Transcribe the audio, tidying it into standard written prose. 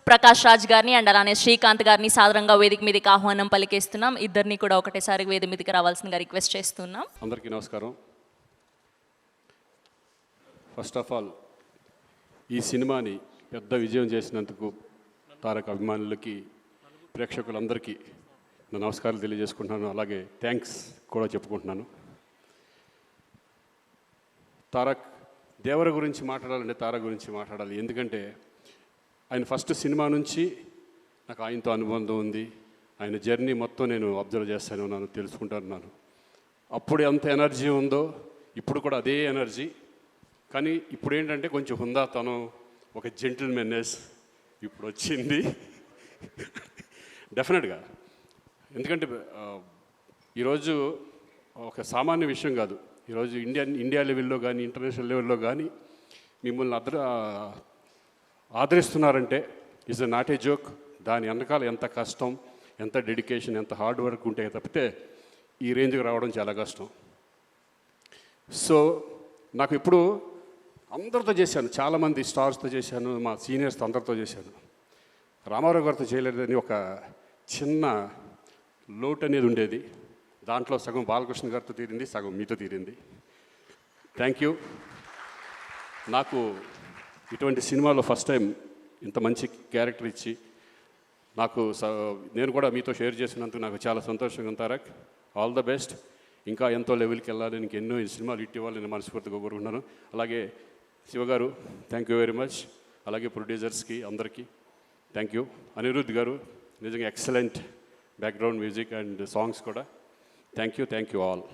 ప్రకాష్ రాజ్ గారిని అండ్ అలానే శ్రీకాంత్ గారిని సాదరంగా వేదిక మీదకి ఆహ్వానం పలికేస్తున్నాం. ఇద్దరిని కూడా ఒకటేసారి వేదిక మీదకి రావాల్సిందిగా రిక్వెస్ట్ చేస్తున్నాం. అందరికీ నమస్కారం. ఫస్ట్ ఆఫ్ ఆల్ ఈ సినిమాని పెద్ద విజయం చేసినందుకు తారక్ అభిమానులకి, ప్రేక్షకులందరికీ నా నమస్కారాలు తెలియజేసుకుంటున్నాను. అలాగే థ్యాంక్స్ కూడా చెప్పుకుంటున్నాను. తారక్ దేవర గురించి మాట్లాడాలంటే తారక్ గురించి మాట్లాడాలి. ఎందుకంటే ఆయన ఫస్ట్ సినిమా నుంచి నాకు ఆయనతో అనుబంధం ఉంది. ఆయన జర్నీ మొత్తం నేను అబ్జర్వ్ చేస్తానే ఉన్నాను, తెలుసుకుంటున్నాను. అప్పుడు ఎంత ఎనర్జీ ఉందో ఇప్పుడు కూడా అదే ఎనర్జీ. కానీ ఇప్పుడు ఏంటంటే కొంచెం హుందాతనం, ఒక జెంటిల్మెన్నెస్ ఇప్పుడు వచ్చింది డెఫినెట్గా. ఎందుకంటే ఈరోజు ఒక సామాన్య విషయం కాదు. ఈరోజు ఇండియా లెవెల్లో కానీ ఇంటర్నేషనల్ లెవెల్లో కానీ మిమ్మల్ని ఆదరిస్తున్నారంటే ఈజ్ నాట్ ఏ జోక్. దాని వెనకాల ఎంత కష్టం, ఎంత డెడికేషన్, ఎంత హార్డ్ వర్క్ ఉంటే తప్పితే ఈ రేంజ్కి రావడం చాలా కష్టం. సో నాకు ఇప్పుడు అందరితో చేశాను, చాలామంది స్టార్స్తో చేశాను, మా సీనియర్స్తో అందరితో చేశాను. రామారావు గారితో చేయలేదని ఒక చిన్న లోటు అనేది ఉండేది. దాంట్లో సగం బాలకృష్ణ గారితో తీరింది, సగం మీతో తీరింది. Thank you. నాకు ఇటువంటి సినిమాలో ఫస్ట్ టైం ఇంత మంచి క్యారెక్టర్ ఇచ్చి నేను కూడా మీతో షేర్ చేసినందుకు నాకు చాలా సంతోషంగా ఉంది. Tarak, all the best. ఇంకా ఎంతో లెవెల్కి వెళ్ళాలి, నీకు ఎన్నో సినిమాలు హిట్ ఇవ్వాలి నేను మనస్ఫూర్తిగా కోరుకుంటున్నాను. అలాగే శివగారు థ్యాంక్ యూ వెరీ మచ్. అలాగే ప్రొడ్యూసర్స్కి అందరికీ థ్యాంక్ యూ. అనిరుద్ధ్ గారు నిజంగా excellent background music and songs కూడా. Thank you all.